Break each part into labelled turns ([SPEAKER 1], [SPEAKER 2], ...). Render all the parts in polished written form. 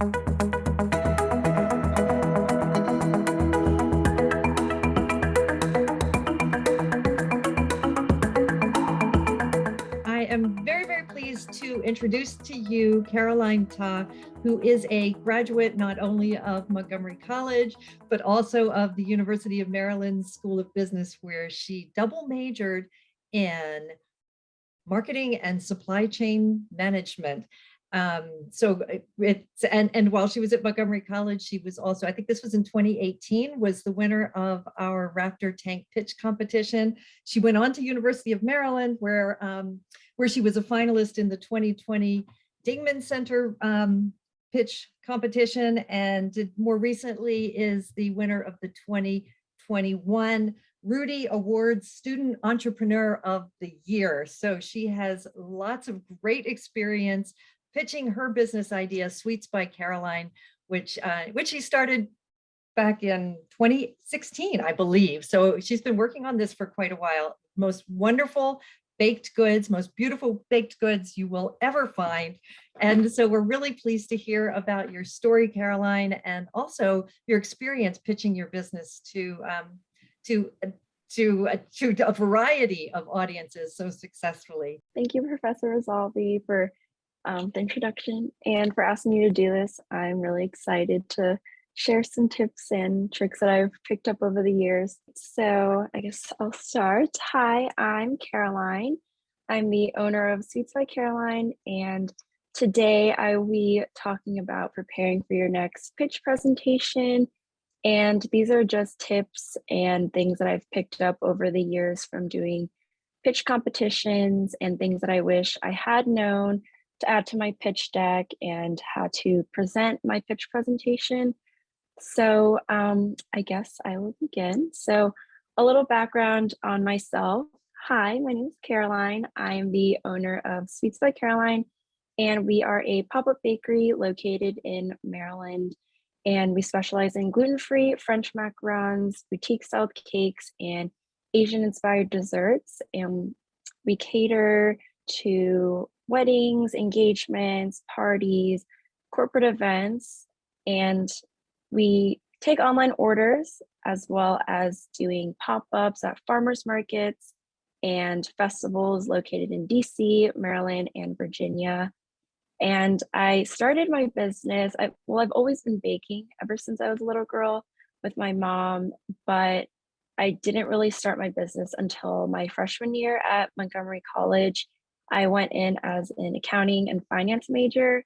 [SPEAKER 1] I am very, very pleased to introduce to you Caroline Ta, who is a graduate not only of Montgomery College, but also of the University of Maryland School of Business, where she double majored in marketing and supply chain management. And while she was at Montgomery College, she was also, I think this was in 2018, was the winner of our Raptor tank pitch competition. She went on to University of Maryland, where she was a finalist in the 2020 Dingman Center pitch competition, and more recently is the winner of the 2021 Rudy Award Student Entrepreneur of the Year. So she has lots of great experience pitching her business idea, SweetsByCaroline, which she started back in 2016, I believe. So she's been working on this for quite a while. Most wonderful baked goods, most beautiful baked goods you will ever find. And so we're really pleased to hear about your story, Caroline, and also your experience pitching your business to a variety of audiences so successfully.
[SPEAKER 2] Thank you, Professor Rosalvi, for the introduction and for asking me to do this. I'm really excited to share some tips and tricks that I've picked up over the years. So I guess I'll start. Hi, I'm Caroline. I'm the owner of SweetsByCaroline, and today I will be talking about preparing for your next pitch presentation. And these are just tips and things that I've picked up over the years from doing pitch competitions and things that I wish I had known to add to my pitch deck and how to present my pitch presentation. So I guess I will begin. So a little background on myself. Hi, my name is Caroline. I am the owner of SweetsByCaroline, and we are a pop-up bakery located in Maryland. And we specialize in gluten-free French macarons, boutique-style cakes, and Asian-inspired desserts. And we cater to weddings, engagements, parties, corporate events, and we take online orders as well as doing pop-ups at farmers markets and festivals located in DC, Maryland, and Virginia. And I started my business, I've always been baking ever since I was a little girl with my mom, but I didn't really start my business until my freshman year at Montgomery College. I went in as an accounting and finance major,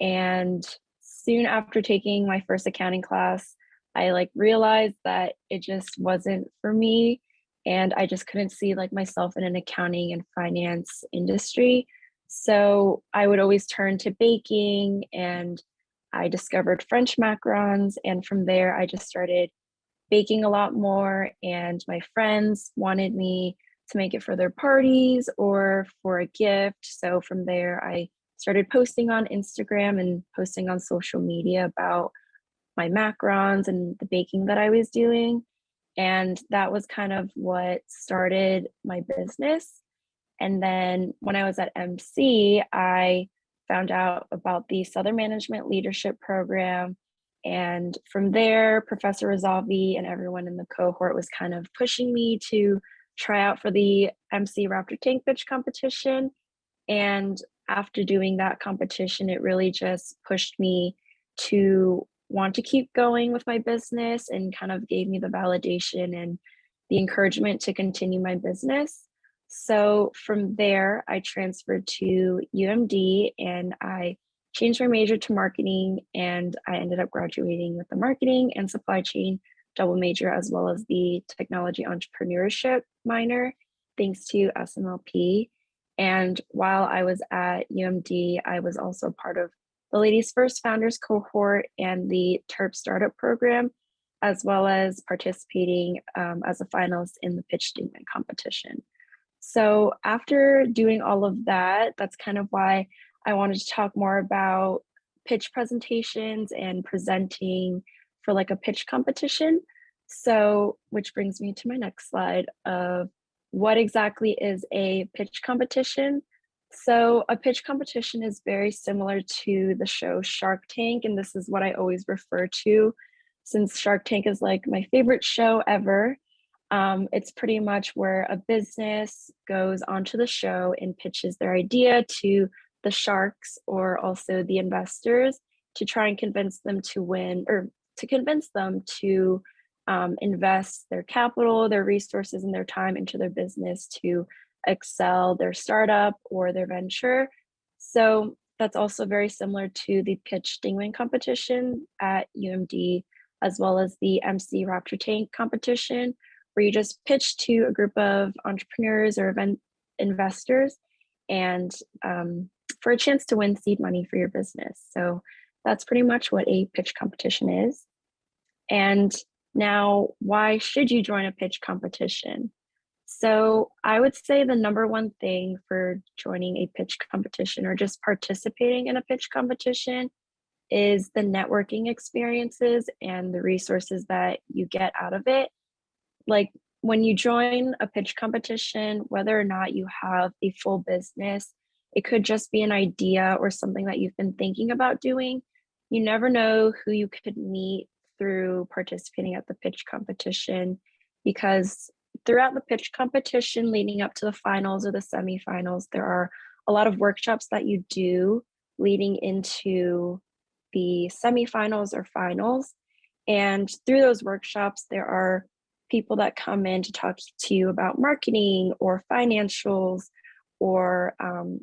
[SPEAKER 2] and soon after taking my first accounting class, I realized that it just wasn't for me, and I just couldn't see myself in an accounting and finance industry. So I would always turn to baking, and I discovered French macarons, and from there I just started baking a lot more, and my friends wanted me to make it for their parties or for a gift. So from there I started posting on Instagram and posting on social media about my macarons and the baking that I was doing. And that was kind of what started my business. And then when I was at MC, I found out about the Southern Management Leadership Program. And from there, Professor Rosalvi and everyone in the cohort was kind of pushing me to try out for the MC Raptor Tank Pitch competition. And after doing that competition, it really just pushed me to want to keep going with my business and kind of gave me the validation and the encouragement to continue my business. So from there, I transferred to UMD and I changed my major to marketing, and I ended up graduating with the marketing and supply chain double major, as well as the technology entrepreneurship minor, thanks to SMLP. And while I was at UMD, I was also part of the Ladies First Founders cohort and the TERP startup program, as well as participating as a finalist in the pitch statement competition. So after doing all of that, that's kind of why I wanted to talk more about pitch presentations and presenting for a pitch competition. So, which brings me to my next slide of what exactly is a pitch competition. So a pitch competition is very similar to the show Shark Tank, and this is what I always refer to since Shark Tank is like my favorite show ever. It's pretty much where a business goes onto the show and pitches their idea to the sharks or also the investors to try and convince them to win or to convince them to invest their capital, their resources, and their time into their business to excel their startup or their venture. So that's also very similar to the pitch stingwing competition at UMD, as well as the MC Raptor Tank competition, where you just pitch to a group of entrepreneurs or event investors and for a chance to win seed money for your business. So that's pretty much what a pitch competition is. And now, why should you join a pitch competition? So I would say the number one thing for joining a pitch competition or just participating in a pitch competition is the networking experiences and the resources that you get out of it. Like when you join a pitch competition, whether or not you have a full business, it could just be an idea or something that you've been thinking about doing. You never know who you could meet through participating at the pitch competition, because throughout the pitch competition leading up to the finals or the semifinals, there are a lot of workshops that you do leading into the semifinals or finals. And through those workshops, there are people that come in to talk to you about marketing or financials or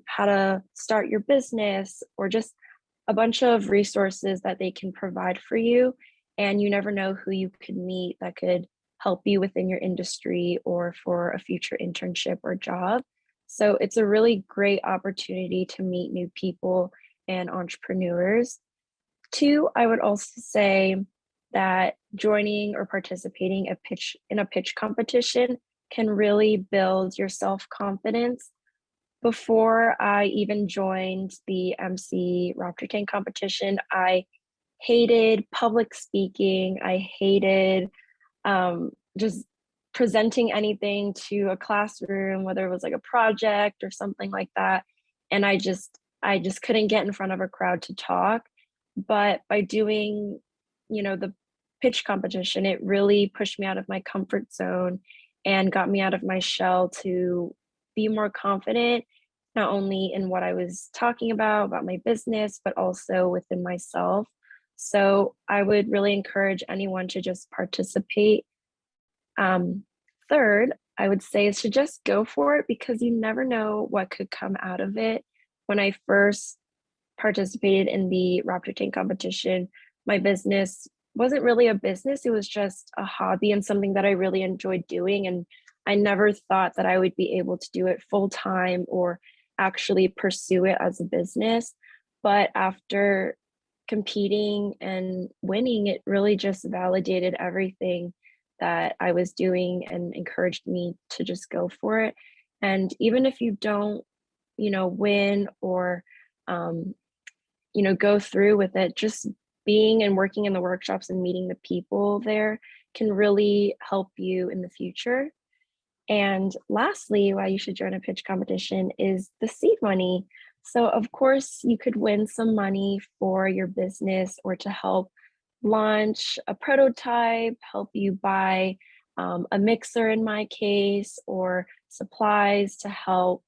[SPEAKER 2] how to start your business or just a bunch of resources that they can provide for you. And you never know who you could meet that could help you within your industry or for a future internship or job. So it's a really great opportunity to meet new people and entrepreneurs. Two, I would also say that joining or participating in a pitch competition can really build your self-confidence. Before I even joined the MC Raptor Tank competition, I hated public speaking. I hated just presenting anything to a classroom, whether it was like a project or something like that. And I just couldn't get in front of a crowd to talk. But by doing, the pitch competition, it really pushed me out of my comfort zone and got me out of my shell to be more confident, not only in what I was talking about my business, but also within myself. So I would really encourage anyone to just participate. Third, I would say is to just go for it because you never know what could come out of it. When I first participated in the Raptor Tank competition, my business wasn't really a business. It was just a hobby and something that I really enjoyed doing. And I never thought that I would be able to do it full time or actually pursue it as a business. But after competing and winning, it really just validated everything that I was doing and encouraged me to just go for it. And even if you don't, win or, go through with it, just being and working in the workshops and meeting the people there can really help you in the future. And lastly, why you should join a pitch competition is the seed money. So, of course, you could win some money for your business or to help launch a prototype, help you buy a mixer in my case, or supplies to help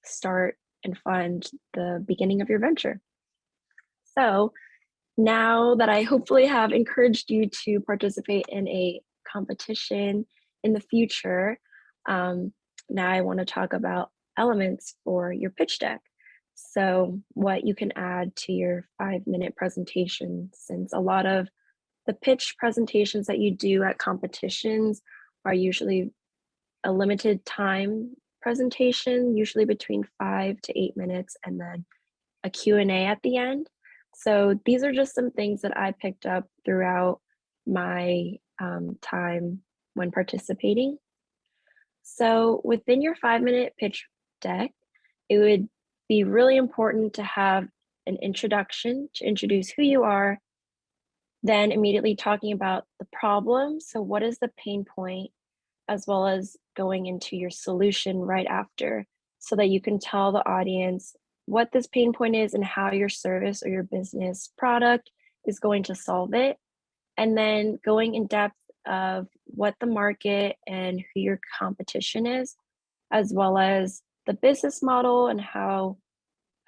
[SPEAKER 2] start and fund the beginning of your venture. So, now that I hopefully have encouraged you to participate in a competition in the future, now I want to talk about elements for your pitch deck. So, what you can add to your 5-minute presentation, since a lot of the pitch presentations that you do at competitions are usually a limited time presentation, usually between 5 to 8 minutes, and then a Q&A at the end. So these are just some things that I picked up throughout my time when participating. So within your 5-minute pitch deck, it would be really important to have an introduction to introduce who you are, then immediately talking about the problem. So what is the pain point, as well as going into your solution right after. so that you can tell the audience what this pain point is and how your service or your business product is going to solve it. And then going in depth of what the market and who your competition is, as well as the business model and how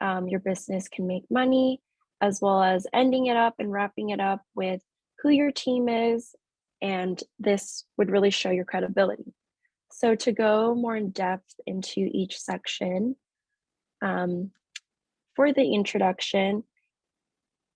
[SPEAKER 2] your business can make money, as well as ending it up and wrapping it up with who your team is. And this would really show your credibility. So to go more in depth into each section, for the introduction,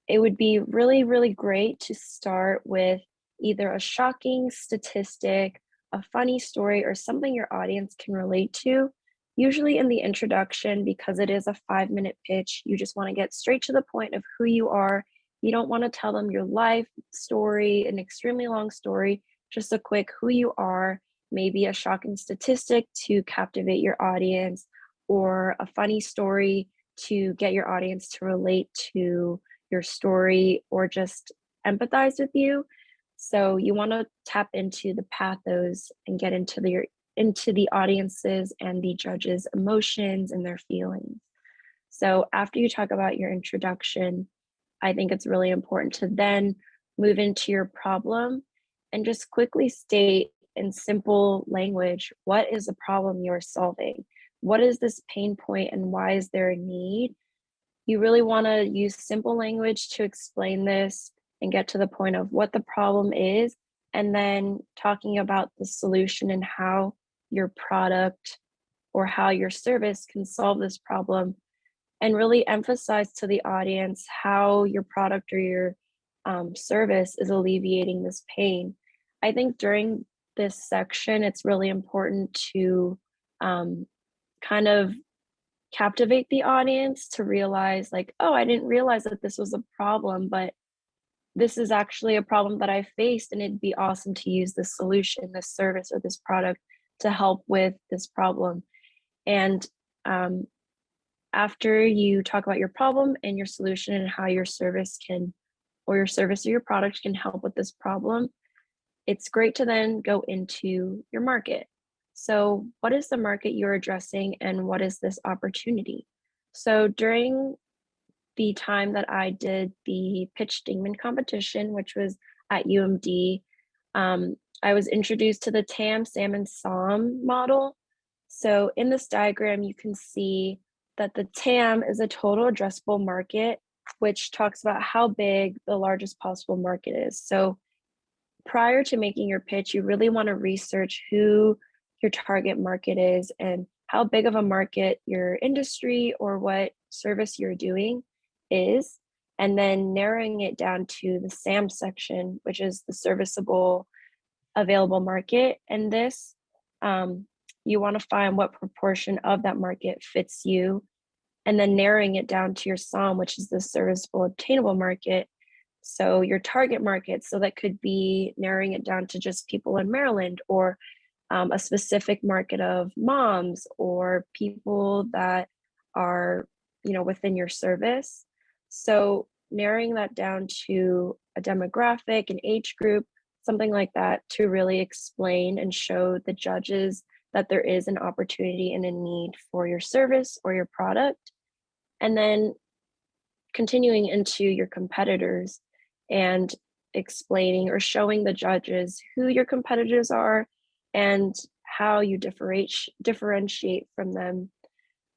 [SPEAKER 2] it would be really, really great to start with either a shocking statistic, a funny story, or something your audience can relate to. Usually in the introduction, because it is a 5-minute pitch, you just want to get straight to the point of who you are. You don't want to tell them your life story, an extremely long story, just a quick who you are, maybe a shocking statistic to captivate your audience, or a funny story to get your audience to relate to your story or just empathize with you. So you want to tap into the pathos and get into the audiences and the judges' emotions and their feelings. So after you talk about your introduction, I think it's really important to then move into your problem and just quickly state in simple language, what is the problem you're solving? What is this pain point and why is there a need? You really want to use simple language to explain this and get to the point of what the problem is, and then talking about the solution and how your product or how your service can solve this problem, and really emphasize to the audience how your product or your service is alleviating this pain. I think during this section, it's really important to kind of captivate the audience to realize, like, oh, I didn't realize that this was a problem, but this is actually a problem that I faced, and it'd be awesome to use this solution, this service, or this product to help with this problem. And after you talk about your problem and your solution and how your service or your product can help with this problem, it's great to then go into your market. So, what is the market you're addressing and what is this opportunity? So, during the time that I did the pitch Dingman competition, which was at UMD, I was introduced to the TAM, SAM, and SOM model. So, in this diagram, you can see that the TAM is a total addressable market, which talks about how big the largest possible market is. So, prior to making your pitch, you really want to research who your target market is and how big of a market your industry or what service you're doing is, and then narrowing it down to the SAM section, which is the serviceable available market. And this, you want to find what proportion of that market fits you, and then narrowing it down to your SOM, which is the serviceable obtainable market. So your target market, so that could be narrowing it down to just people in Maryland, or a specific market of moms or people that are, within your service. So narrowing that down to a demographic, an age group, something like that, to really explain and show the judges that there is an opportunity and a need for your service or your product. And then continuing into your competitors and explaining or showing the judges who your competitors are and how you differentiate from them.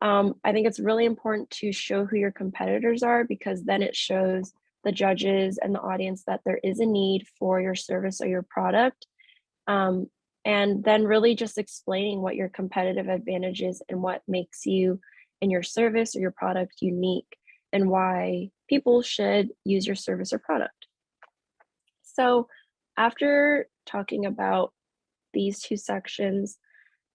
[SPEAKER 2] I think it's really important to show who your competitors are, because then it shows the judges and the audience that there is a need for your service or your product. And then really just explaining what your competitive advantage is and what makes you and your service or your product unique, and why people should use your service or product. So after talking about these two sections,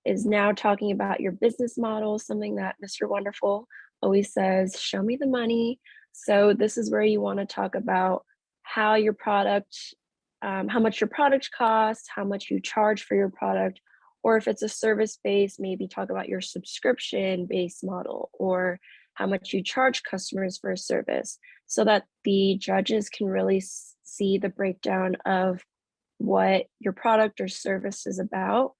[SPEAKER 2] is now talking about your business model, something that Mr. Wonderful always says, show me the money. So this is where you want to talk about how your product, how much your product costs, how much you charge for your product, or if it's a service-based, maybe talk about your subscription-based model, or how much you charge customers for a service, so that the judges can really see the breakdown of what your product or service is about.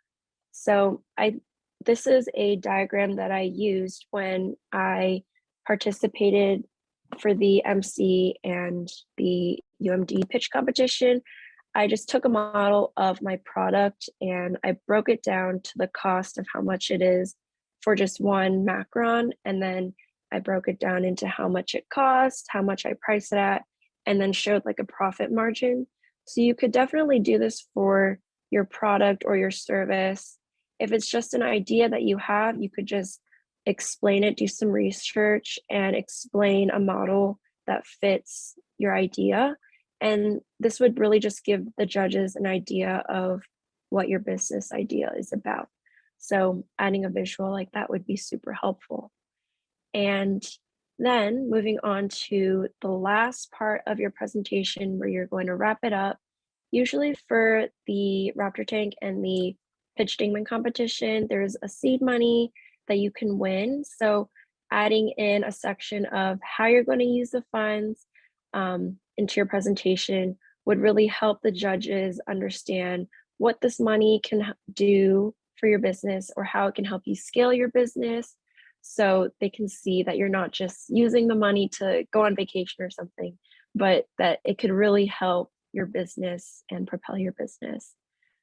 [SPEAKER 2] So I this is a diagram that I used when I participated for the MC and the UMD pitch competition. I just took a model of my product and I broke it down to the cost of how much it is for just one macaron. And then I broke it down into how much it costs, how much I price it at, and then showed like a profit margin. So you could definitely do this for your product or your service. If it's just an idea that you have, you could just explain it, do some research, and explain a model that fits your idea. And this would really just give the judges an idea of what your business idea is about. So adding a visual like that would be super helpful. And then moving on to the last part of your presentation where you're going to wrap it up. Usually for the Raptor tank and the pitch dingman competition, there's a seed money that you can win. So adding in a section of how you're going to use the funds into your presentation would really help the judges understand what this money can do for your business or how it can help you scale your business, so they can see that you're not just using the money to go on vacation or something, but that it could really help your business and propel your business.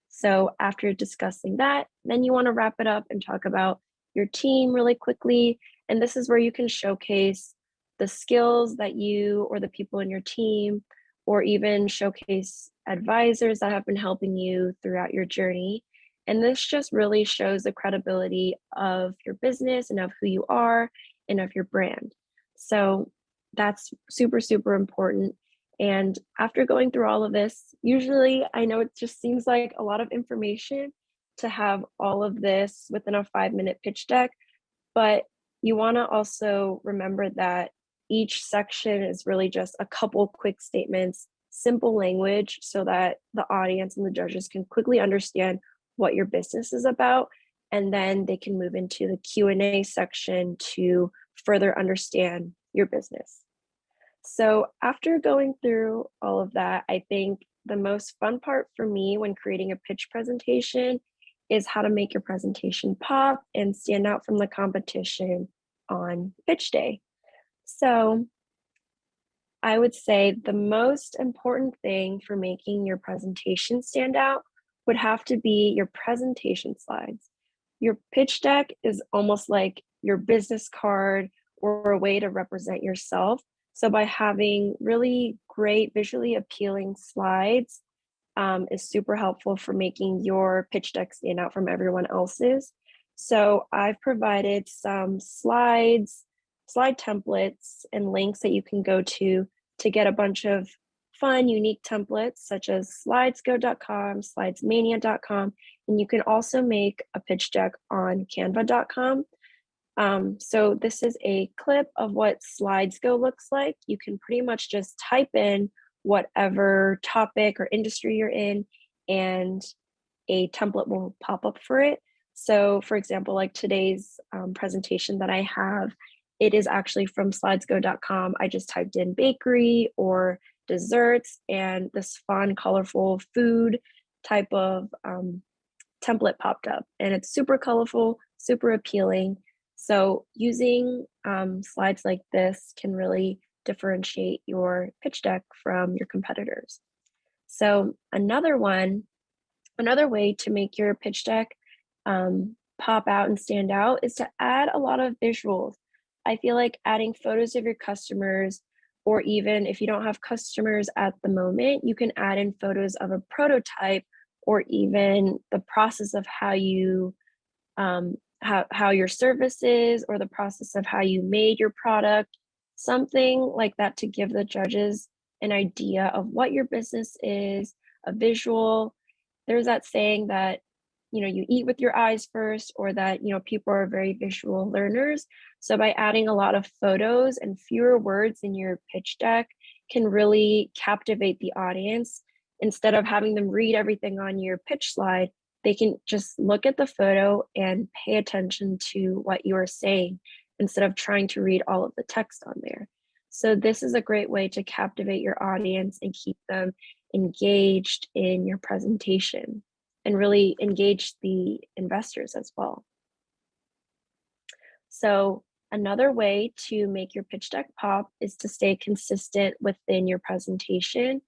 [SPEAKER 2] So after discussing that, then you want to wrap it up and talk about your team really quickly. And this is where you can showcase the skills that you or the people in your team, or even showcase advisors that have been helping you throughout your journey. And this just really shows the credibility of your business and of who you are and of your brand. So that's super, super important. And after going through all of this, usually I know it just seems like a lot of information to have all of this within a 5-minute pitch deck, but you want to also remember that each section is really just a couple quick statements, simple language, so that the audience and the judges can quickly understand what your business is about, and then they can move into the Q&A section to further understand your business. So after going through all of that, I think the most fun part for me when creating a pitch presentation is how to make your presentation pop and stand out from the competition on pitch day. So I would say the most important thing for making your presentation stand out would have to be your presentation slides. Your pitch deck is almost like your business card or a way to represent yourself. So by having really great visually appealing slides is super helpful for making your pitch deck stand out from everyone else's. So I've provided some slides, slide templates, and links that you can go to get a bunch of fun, unique templates such as slidesgo.com, slidesmania.com, and you can also make a pitch deck on canva.com. So this is a clip of what SlidesGo looks like. You can pretty much just type in whatever topic or industry you're in, and a template will pop up for it. So for example, like today's presentation that I have, it is actually from slidesgo.com. I just typed in bakery or desserts, and this fun, colorful food type of template popped up, and it's super colorful, super appealing. So using slides like this can really differentiate your pitch deck from your competitors. So another way to make your pitch deck pop out and stand out is to add a lot of visuals. I feel like adding photos of your customers, or even if you don't have customers at the moment, you can add in photos of a prototype, or even the process of how you how your service is, or the process of how you made your product, something like that, to give the judges an idea of what your business is, a visual. There's that saying that, you know, you eat with your eyes first, or that, you know, people are very visual learners. So by adding a lot of photos and fewer words in your pitch deck can really captivate the audience. Instead of having them read everything on your pitch slide, they can just look at the photo and pay attention to what you are saying instead of trying to read all of the text on there. So this is a great way to captivate your audience and keep them engaged in your presentation, and really engage the investors as well. So another way to make your pitch deck pop is to stay consistent within your presentation.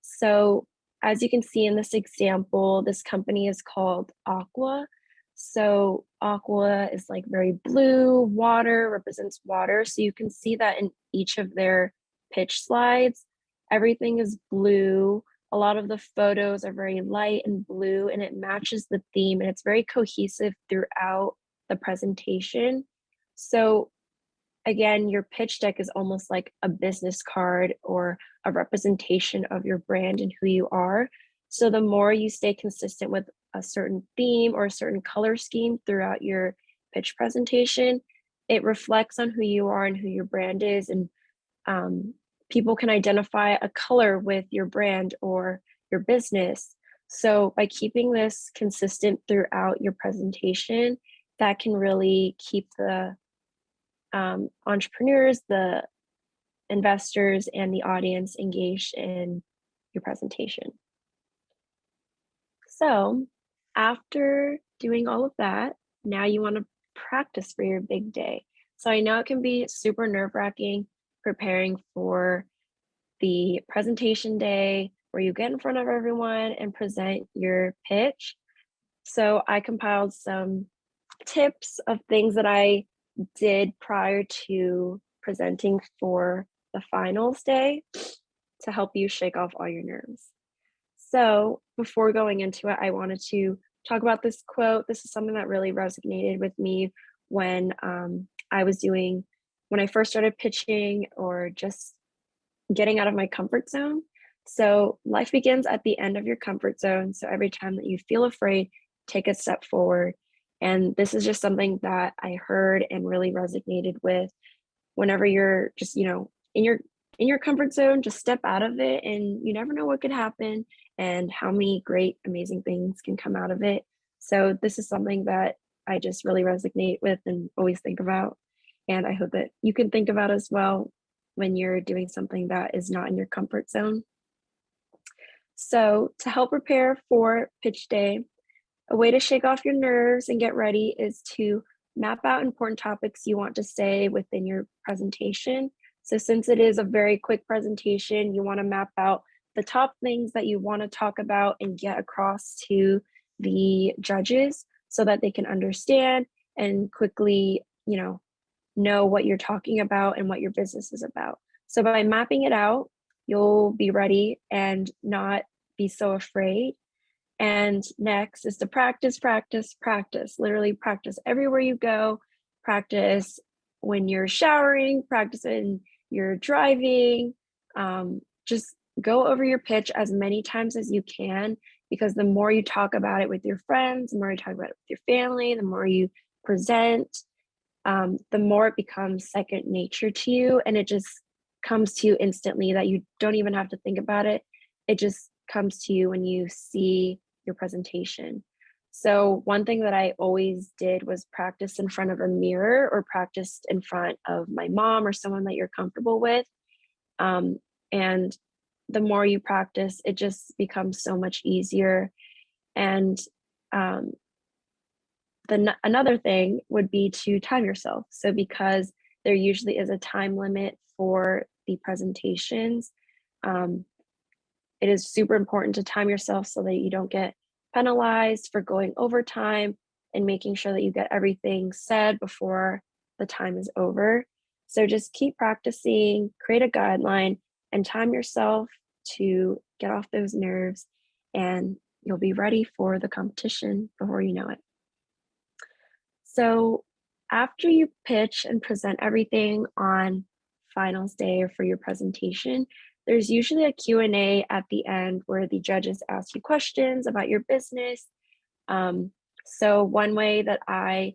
[SPEAKER 2] So as you can see in this example, this company is called Aqua. So aqua is like very blue, water represents water. So you can see that in each of their pitch slides, everything is blue. A lot of the photos are very light and blue, and it matches the theme, and it's very cohesive throughout the presentation. So again, your pitch deck is almost like a business card or a representation of your brand and who you are. So the more you stay consistent with a certain theme or a certain color scheme throughout your pitch presentation, it reflects on who you are and who your brand is. And people can identify a color with your brand or your business. So by keeping this consistent throughout your presentation, that can really keep the entrepreneurs, the investors, and the audience engaged in your presentation. So after doing all of that, now you want to practice for your big day. So I know it can be super nerve-wracking preparing for the presentation day where you get in front of everyone and present your pitch. So I compiled some tips of things that I did prior to presenting for the finals day to help you shake off all your nerves. So before going into it, I wanted to talk about this quote. This is something that really resonated with me when when I first started pitching or just getting out of my comfort zone. So life begins at the end of your comfort zone. So every time that you feel afraid, take a step forward. And this is just something that I heard and really resonated with. Whenever you're just, in your comfort zone, just step out of it, and you never know what could happen and how many great, amazing things can come out of it. So this is something that I just really resonate with and always think about. And I hope that you can think about as well when you're doing something that is not in your comfort zone. So to help prepare for pitch day, a way to shake off your nerves and get ready is to map out important topics you want to say within your presentation. So since it is a very quick presentation, you want to map out the top things that you want to talk about and get across to the judges so that they can understand and quickly, know what you're talking about and what your business is about. So by mapping it out, you'll be ready and not be so afraid. And next is to practice, practice, practice. Literally practice everywhere you go. Practice when you're showering, practice when you're driving. Just go over your pitch as many times as you can, because the more you talk about it with your friends, the more you talk about it with your family, the more you present, the more it becomes second nature to you, and it just comes to you instantly that you don't even have to think about it. It just comes to you when you see your presentation. So one thing that I always did was practice in front of a mirror or practice in front of my mom or someone that you're comfortable with. And the more you practice, it just becomes so much easier. And another thing would be to time yourself. So because there usually is a time limit for the presentations, it is super important to time yourself so that you don't get penalized for going over time, and making sure that you get everything said before the time is over. So just keep practicing, create a guideline, and time yourself to get off those nerves, and you'll be ready for the competition before you know it. So after you pitch and present everything on finals day or for your presentation, there's usually a Q&A at the end where the judges ask you questions about your business. So one way that I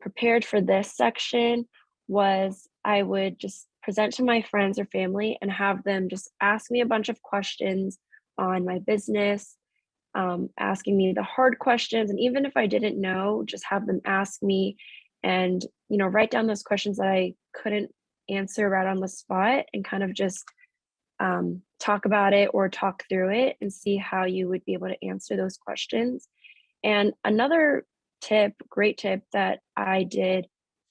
[SPEAKER 2] prepared for this section was I would just present to my friends or family and have them just ask me a bunch of questions on my business, asking me the hard questions. And even if I didn't know, just have them ask me and, write down those questions that I couldn't answer right on the spot, and kind of just talk about it or talk through it and see how you would be able to answer those questions. And another great tip that I did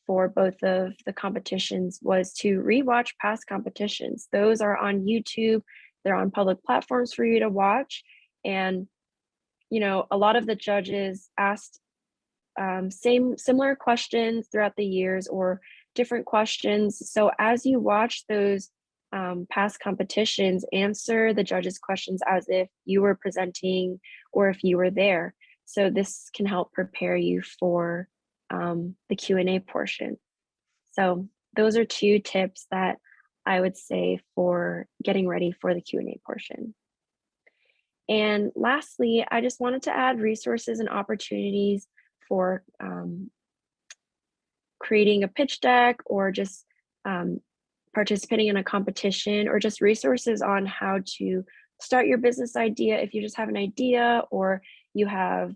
[SPEAKER 2] for both of the competitions was to rewatch past competitions. Those are on YouTube, they're on public platforms for you to watch. And, you know, a lot of the judges asked similar questions throughout the years or different questions. So as you watch those past competitions, answer the judges' questions as if you were presenting or if you were there. So this can help prepare you for the Q&A portion. So those are two tips that I would say for getting ready for the Q&A portion. And lastly, I just wanted to add resources and opportunities for creating a pitch deck or just participating in a competition, or just resources on how to start your business idea if you just have an idea or you have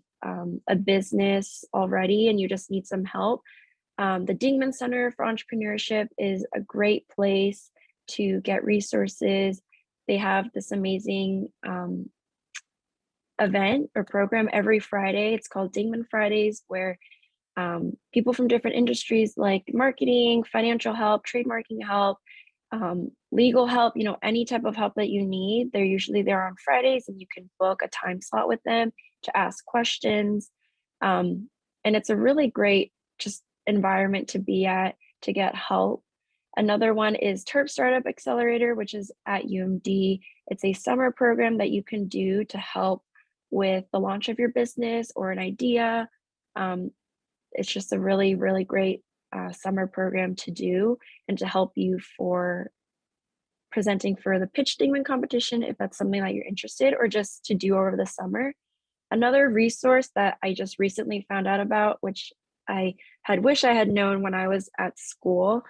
[SPEAKER 2] a business already and you just need some help. The Dingman Center for Entrepreneurship is a great place to get resources. They have this amazing event or program every Friday. It's called Dingman Fridays, where people from different industries like marketing, financial help, trademarking help, legal help, you know, any type of help that you need, they're usually there on Fridays, and you can book a time slot with them to ask questions. And it's a really great just environment to be at to get help. Another one is TERP Startup Accelerator, which is at UMD. It's a summer program that you can do to help with the launch of your business or an idea. It's just a really, really great summer program to do and to help you for presenting for the pitch Dingman competition, if that's something that you're interested, or just to do over the summer. Another resource that I just recently found out about, which I had wished I had known when I was at school,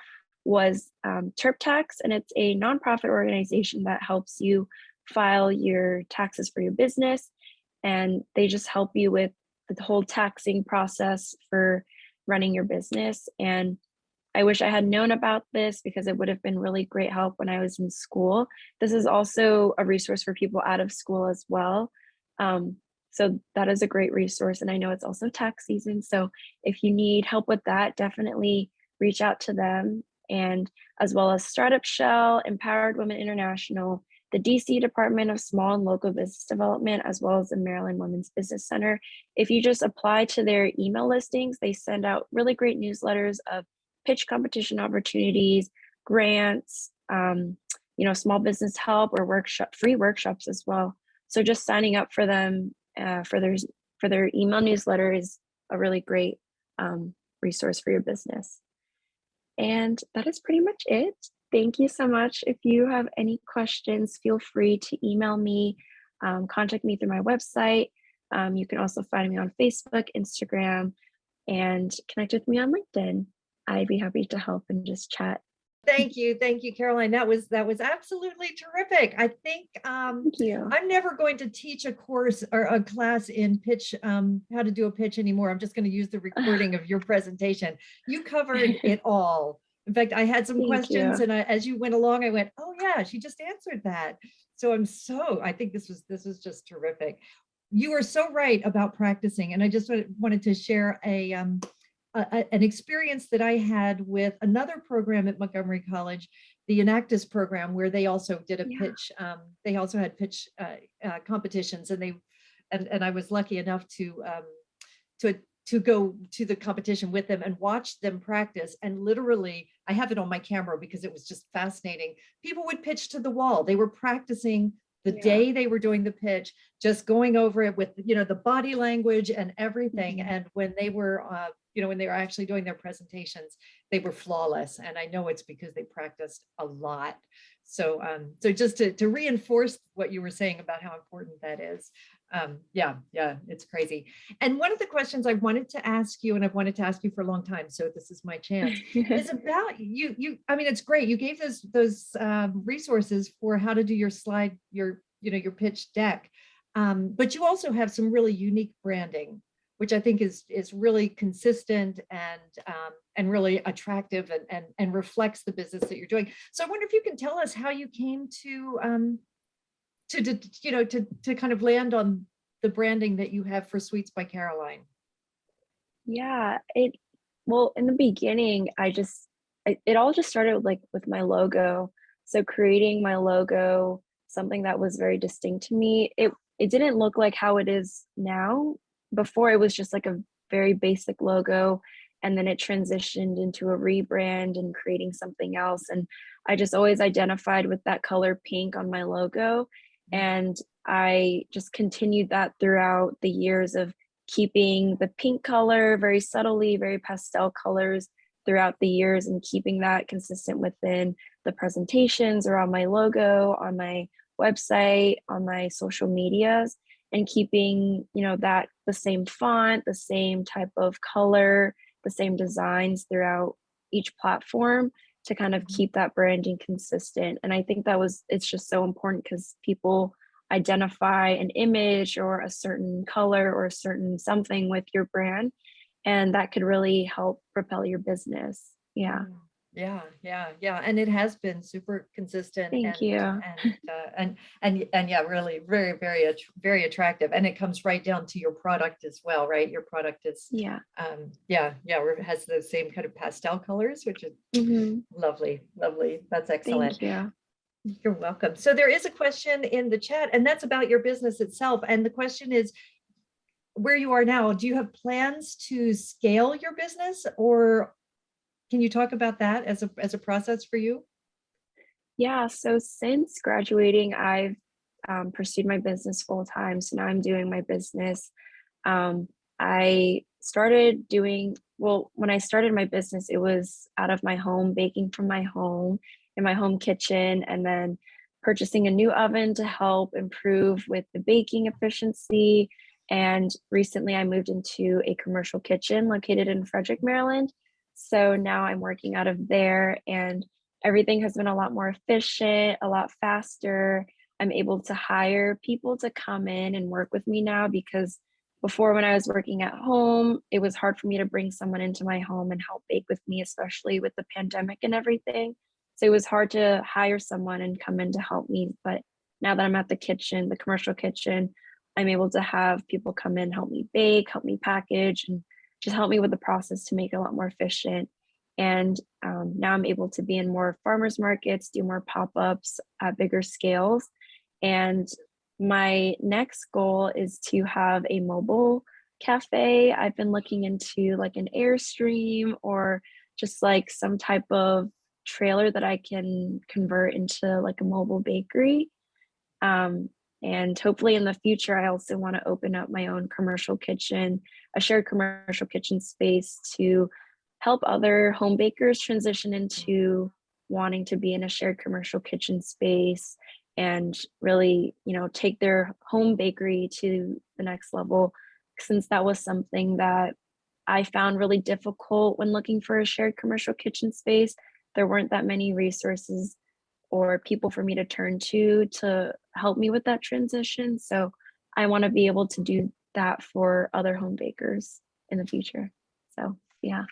[SPEAKER 2] was TERP Tax, and it's a nonprofit organization that helps you file your taxes for your business, and they just help you with the whole taxing process for running your business. And I wish I had known about this because it would have been really great help when I was in school. This is also a resource for people out of school as well. So that is a great resource. And I know it's also tax season. So if you need help with that, definitely reach out to them. And as well as Startup Shell, Empowered Women International, the DC Department of Small and Local Business Development, as well as the Maryland Women's Business Center. If you just apply to their email listings, they send out really great newsletters of pitch competition opportunities, grants, you know, small business help, or free workshops as well. So just signing up for them for their email newsletter is a really great resource for your business. And that is pretty much it. Thank you so much. If you have any questions, feel free to email me, contact me through my website. You can also find me on Facebook, Instagram, and connect with me on LinkedIn. I'd be happy to help and just chat.
[SPEAKER 1] Thank you, Caroline. That was absolutely terrific. I think
[SPEAKER 2] Thank you.
[SPEAKER 1] I'm never going to teach a course or a class in pitch, how to do a pitch anymore. I'm just going to use the recording of your presentation. You covered it all. In fact, I had some questions, and as you went along, I went, "Oh yeah, she just answered that." So I think this was just terrific. You are so right about practicing, and I just wanted to share an experience that I had with another program at Montgomery College, the Enactus program, where they also did a pitch. They also had pitch competitions, and I was lucky enough to go to the competition with them and watch them practice. And literally, I have it on my camera because it was just fascinating. People would pitch to the wall. They were practicing the day they were doing the pitch, just going over it with, you know, the body language and everything. And when they were, when they were actually doing their presentations, they were flawless. And I know it's because they practiced a lot. So, so just to reinforce what you were saying about how important that is. Yeah, it's crazy. And one of the questions I wanted to ask you, and I've wanted to ask you for a long time, so this is my chance, is about you. I mean, it's great. You gave those resources for how to do your slide, your pitch deck, but you also have some really unique branding, which I think is really consistent and really attractive and reflects the business that you're doing. So I wonder if you can tell us how you came to kind of land on the branding that you have for Sweets by Caroline.
[SPEAKER 2] Yeah, Well, in the beginning, it all just started like with my logo. So creating my logo, something that was very distinct to me. It didn't look like how it is now. Before it was just like a very basic logo, and then it transitioned into a rebrand and creating something else. And I just always identified with that color pink on my logo. And I just continued that throughout the years of keeping the pink color very subtly, very pastel colors throughout the years, and keeping that consistent within the presentations around my logo, on my website, on my social medias, and keeping, that the same font, the same type of color, the same designs throughout each platform to kind of keep that branding consistent. And I think it's just so important because people identify an image or a certain color or a certain something with your brand, and that could really help propel your business. Yeah.
[SPEAKER 1] Yeah. And it has been super consistent
[SPEAKER 2] Thank you.
[SPEAKER 1] and yeah, really very, very attractive. And it comes right down to your product as well, right? Your product is,
[SPEAKER 2] Yeah.
[SPEAKER 1] it has the same kind of pastel colors, which is lovely. That's excellent.
[SPEAKER 2] Thank you.
[SPEAKER 1] You're welcome. So there is a question in the chat, and that's about your business itself. And the question is, where you are now, do you have plans to scale your business, or can you talk about that as a process for you?
[SPEAKER 2] Yeah. So since graduating, I've pursued my business full time. So now I'm doing my business. I started when I started my business, it was out of my home, baking from my home in my home kitchen, and then purchasing a new oven to help improve with the baking efficiency. And recently I moved into a commercial kitchen located in Frederick, Maryland. So now I'm working out of there, and everything has been a lot more efficient, a lot faster. I'm able to hire people to come in and work with me now, because before, when I was working at home, it was hard for me to bring someone into my home and help bake with me, especially with the pandemic and everything. So it was hard to hire someone and come in to help me. But now that I'm at the commercial kitchen, I'm able to have people come in, help me bake, help me package, and just help me with the process to make it a lot more efficient. And now I'm able to be in more farmers markets, do more pop-ups at bigger scales. And my next goal is to have a mobile cafe. I've been looking into like an Airstream, or just like some type of trailer that I can convert into like a mobile bakery. And hopefully in the future, I also want to open up my own commercial kitchen, a shared commercial kitchen space to help other home bakers transition into wanting to be in a shared commercial kitchen space, and really, take their home bakery to the next level. Since that was something that I found really difficult when looking for a shared commercial kitchen space, there weren't that many resources or people for me to turn to help me with that transition. So I want to be able to do that for other home bakers in the future. So yeah.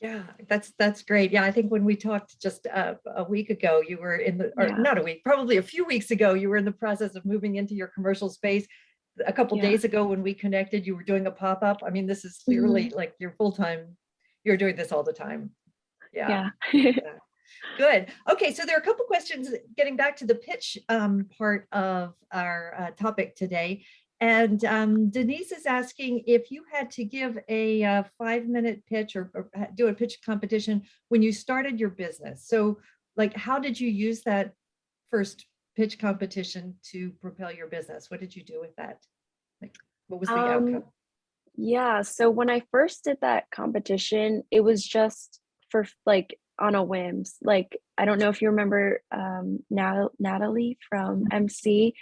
[SPEAKER 1] Yeah, that's great. Yeah, I think when we talked just a week ago, you were or not a week, probably a few weeks ago, you were in the process of moving into your commercial space. A couple days ago when we connected, you were doing a pop-up. I mean, this is clearly like your full-time, you're doing this all the time. Yeah. Good. Okay, so there are a couple questions getting back to the pitch part of our topic today. And Denise is asking if you had to give a 5-minute pitch or do a pitch competition when you started your business. So like, how did you use that first pitch competition to propel your business? What did you do with that? Like, what was the outcome?
[SPEAKER 2] Yeah, so when I first did that competition, it was just for like on a whims. Like, I don't know if you remember Natalie from MC.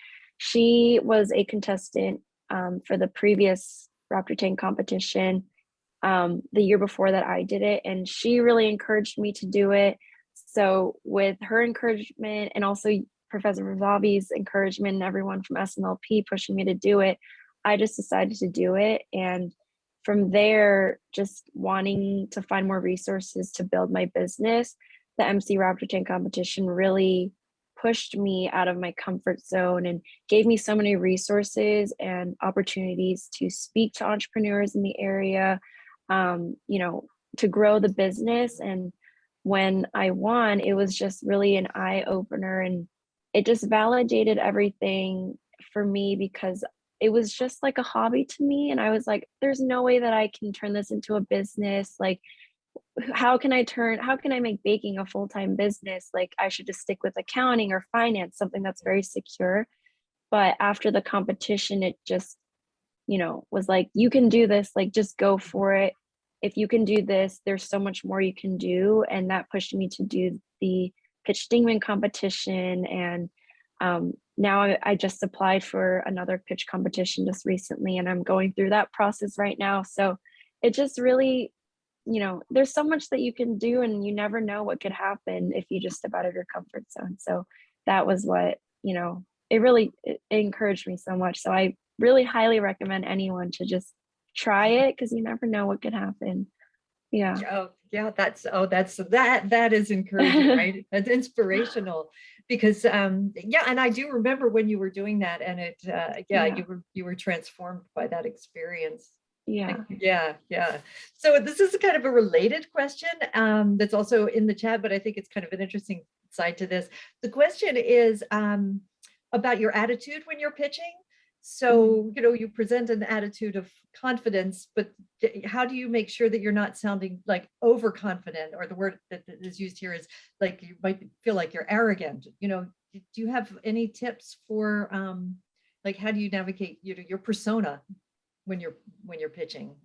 [SPEAKER 2] She was a contestant for the previous Raptor Tank competition the year before that I did it, and she really encouraged me to do it. So with her encouragement, and also Professor Razavi's encouragement, and everyone from SMLP pushing me to do it, I just decided to do it. And from there, just wanting to find more resources to build my business, the MC Raptor Tank competition really pushed me out of my comfort zone and gave me so many resources and opportunities to speak to entrepreneurs in the area, to grow the business. And when I won, it was just really an eye opener, and it just validated everything for me, because it was just like a hobby to me. And I was like, there's no way that I can turn this into a business. Like, how can I make baking a full-time business? Like, I should just stick with accounting or finance, something that's very secure. But after the competition, it just, was like, you can do this, like, just go for it. If you can do this, there's so much more you can do. And that pushed me to do the pitch dingman competition. And now I just applied for another pitch competition just recently, and I'm going through that process right now. So it just really, there's so much that you can do, and you never know what could happen if you just step out of your comfort zone. So that was what, it encouraged me so much. So I really highly recommend anyone to just try it, because you never know what could happen. Yeah.
[SPEAKER 1] Oh, yeah, that is encouraging, right? That's inspirational because yeah, and I do remember when you were doing that, and it yeah,
[SPEAKER 2] Yeah.
[SPEAKER 1] you were transformed by that experience.
[SPEAKER 2] Yeah.
[SPEAKER 1] Yeah, yeah. So this is kind of a related question that's also in the chat, but I think it's kind of an interesting side to this. The question is about your attitude when you're pitching. So, you present an attitude of confidence, but how do you make sure that you're not sounding like overconfident, or the word that is used here is like you might feel like you're arrogant? Do you have any tips for like how do you navigate your persona when you're pitching?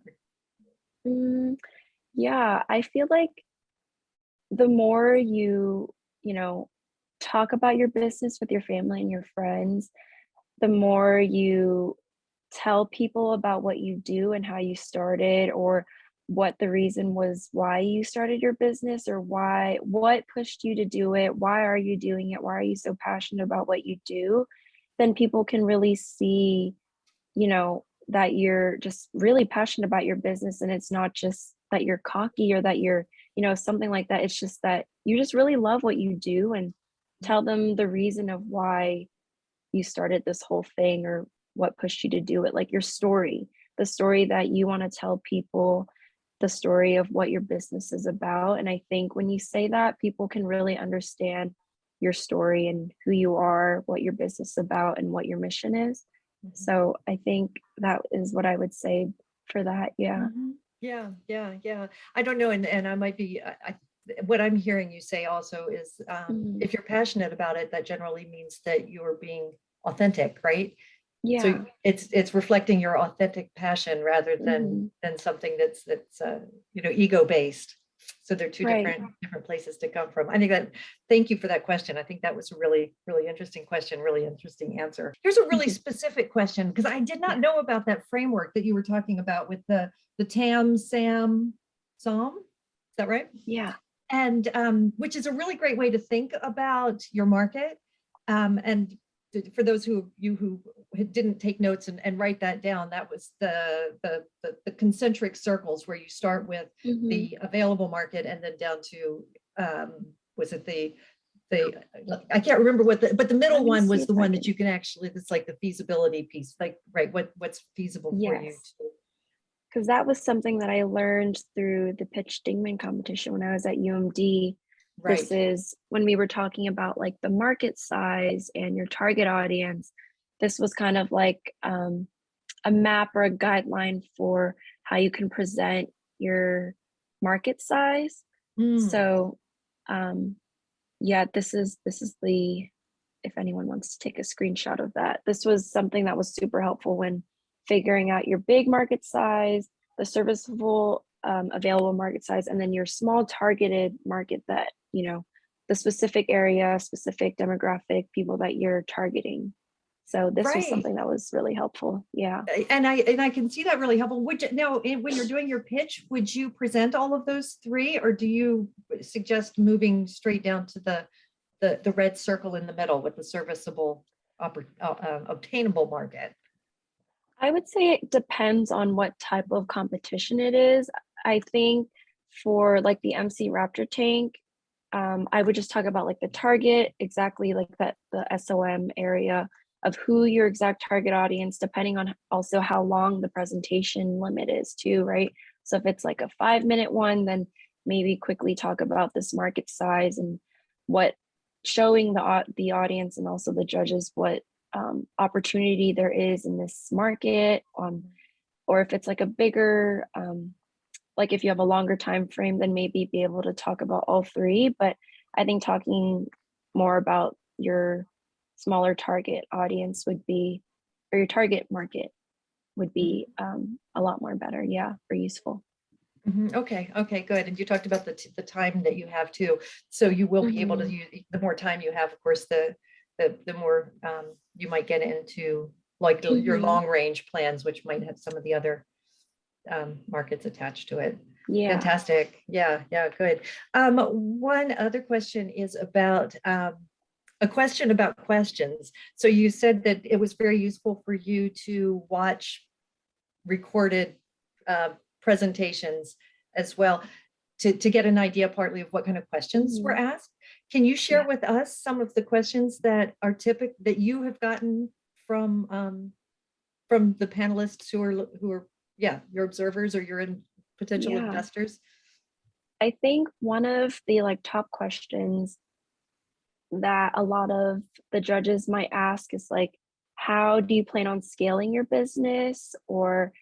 [SPEAKER 2] Yeah, I feel like the more you talk about your business with your family and your friends, the more you tell people about what you do and how you started, or what the reason was why you started your business, or what pushed you to do it, why are you doing it, why are you so passionate about what you do, then people can really see, that you're just really passionate about your business, and it's not just that you're cocky, or that you're, something like that. It's just that you just really love what you do, and tell them the reason of why you started this whole thing, or what pushed you to do it, like your story, the story that you want to tell people, the story of what your business is about. And I think when you say that, people can really understand your story and who you are, what your business is about, and what your mission is. So I think that is what I would say for that. Yeah.
[SPEAKER 1] Yeah, yeah, yeah. I don't know, and I might be. What I'm hearing you say also is, if you're passionate about it, that generally means that you're being authentic, right? So
[SPEAKER 2] Yeah.
[SPEAKER 1] it's reflecting your authentic passion rather than something that's ego based. So they're two
[SPEAKER 2] Right.
[SPEAKER 1] different places to come from. I think that, thank you for that question. I think that was a really, really interesting question, really interesting answer. Here's a really specific question, because I did not know about that framework that you were talking about with the TAM, SAM, SOM. Is that right?
[SPEAKER 2] Yeah.
[SPEAKER 1] And which is a really great way to think about your market. And for those who didn't take notes and write that down, that was the concentric circles where you start with the available market and then down to was it the I can't remember but the middle one was the one that you can actually, it's like the feasibility piece, like right, what's feasible for you to.
[SPEAKER 2] Because that was something that I learned through the pitch dingman competition when I was at UMD.
[SPEAKER 1] Right.
[SPEAKER 2] This is when we were talking about like the market size and your target audience. This was kind of like a map or a guideline for how you can present your market size. So yeah, this is the, if anyone wants to take a screenshot of that, this was something that was super helpful when figuring out your big market size, the serviceable available market size, and then your small targeted market that, the specific area, specific demographic, people that you're targeting. So this was something that was really helpful. Yeah.
[SPEAKER 1] And I can see that really helpful. Now, when you're doing your pitch, would you present all of those three, or do you suggest moving straight down to the red circle in the middle with the serviceable obtainable market?
[SPEAKER 2] I would say it depends on what type of competition it is. I think for like the MC Raptor tank, I would just talk about like the target, exactly like that, the SOM area of who your exact target audience, depending on also how long the presentation limit is too, right? So if it's like a 5-minute one, then maybe quickly talk about this market size and what, showing the audience and also the judges what opportunity there is in this market. Or if it's like a bigger, like if you have a longer time frame, then maybe be able to talk about all three. But I think talking more about your smaller target audience would be, or your target market would be a lot more better, or useful.
[SPEAKER 1] Okay, good. And you talked about the time that you have too. So you will be able to use, the more time you have, of course, the more you might get into like your long range plans, which might have some of the other markets attached to it. Fantastic. Yeah, good. One other question is about a question about questions. So you said that it was very useful for you to watch recorded presentations as well to get an idea partly of what kind of questions were asked. Can you share with us some of the questions that are typical that you have gotten from the panelists who are your observers or your potential investors?
[SPEAKER 2] I think one of the like top questions that a lot of the judges might ask is like, how do you plan on scaling your business? Or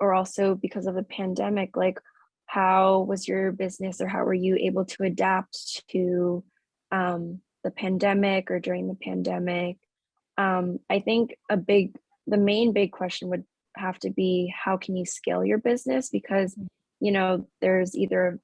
[SPEAKER 2] or also because of the pandemic, like how was your business or how were you able to adapt to the pandemic or during the pandemic? I think the main big question would have to be, how can you scale your business? Because, there's either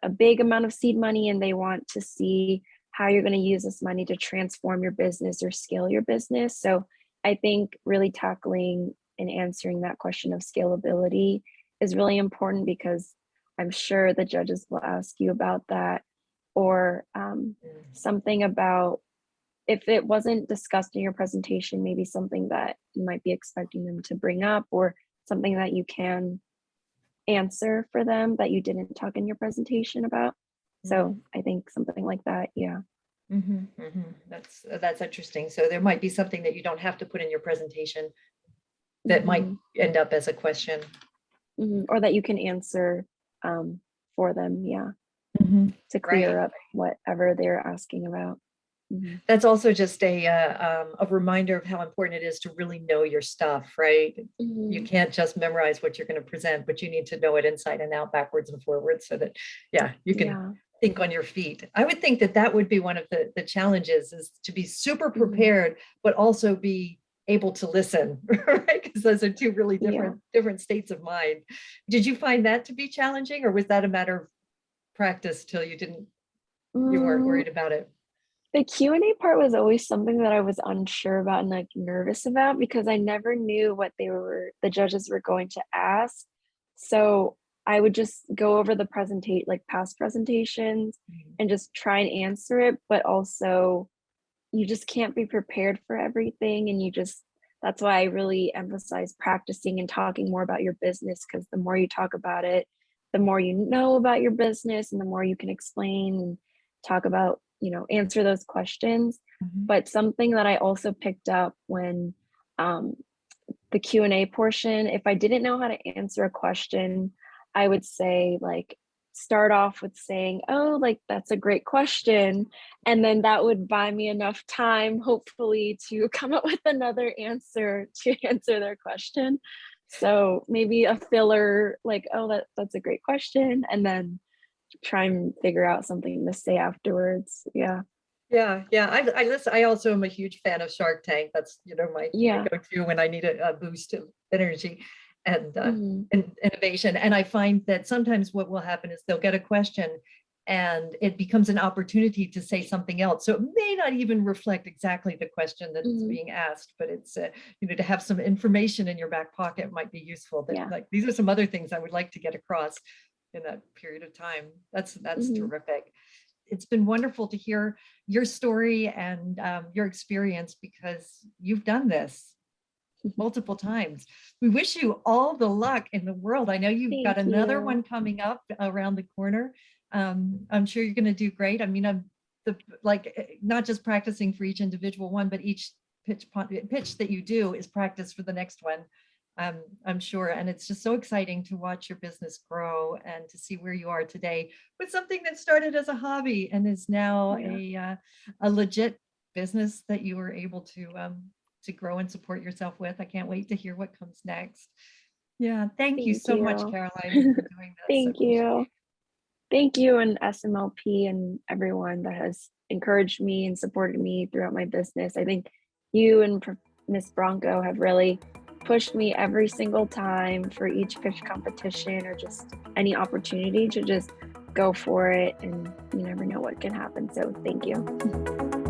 [SPEAKER 2] a big amount of seed money and they want to see how you're going to use this money to transform your business or scale your business. So I think really tackling and answering that question of scalability is really important, because I'm sure the judges will ask you about that, or something about, if it wasn't discussed in your presentation, maybe something that you might be expecting them to bring up, or something that you can answer for them that you didn't talk in your presentation about. So I think something like that.
[SPEAKER 1] That's interesting. So there might be something that you don't have to put in your presentation that might end up as a question,
[SPEAKER 2] or that you can answer for them, to clear up whatever they're asking about.
[SPEAKER 1] That's also just a reminder of how important it is to really know your stuff, right? You can't just memorize what you're going to present, but you need to know it inside and out, backwards and forwards, so that you can think on your feet. I would think that would be one of the challenges, is to be super prepared, but also be able to listen, right? Because those are two really different states of mind. Did you find that to be challenging, or was that a matter of practice till you weren't worried about it?
[SPEAKER 2] The Q&A part was always something that I was unsure about and like nervous about, because I never knew what the judges were going to ask. So I would just go over the past presentations and just try and answer it, but also you just can't be prepared for everything. And that's why I really emphasize practicing and talking more about your business, because the more you talk about it, the more you know about your business and the more you can explain and talk about, answer those questions. But something that I also picked up when the Q&A portion, if I didn't know how to answer a question, I would say start off with saying, oh, that's a great question. And then that would buy me enough time, hopefully, to come up with another answer to answer their question. So maybe a filler, oh, that's a great question. And then try and figure out something to say afterwards.
[SPEAKER 1] I listen. I also am a huge fan of Shark Tank. That's my go-to when I need a boost of energy and innovation. And I find that sometimes what will happen is they'll get a question and it becomes an opportunity to say something else. So it may not even reflect exactly the question that is being asked, but it's to have some information in your back pocket might be useful. That these are some other things I would like to get across in that period of time. That's terrific. It's been wonderful to hear your story and your experience, because you've done this multiple times. We wish you all the luck in the world. I know you've got another one coming up around the corner. I'm sure you're going to do great. I mean, I'm not just practicing for each individual one, but each pitch that you do is practice for the next one. I'm sure. And it's just so exciting to watch your business grow and to see where you are today with something that started as a hobby and is now a legit business that you were able to grow and support yourself with. I can't wait to hear what comes next. Yeah, thank you
[SPEAKER 2] Thank
[SPEAKER 1] so much,
[SPEAKER 2] you.
[SPEAKER 1] Caroline, for doing this. I
[SPEAKER 2] Thank
[SPEAKER 1] appreciate
[SPEAKER 2] you. Thank you and SMLP and everyone that has encouraged me and supported me throughout my business. I think you and Miss Bronco have really pushed me every single time for each pitch competition or just any opportunity to just go for it. And you never know what can happen. So thank you.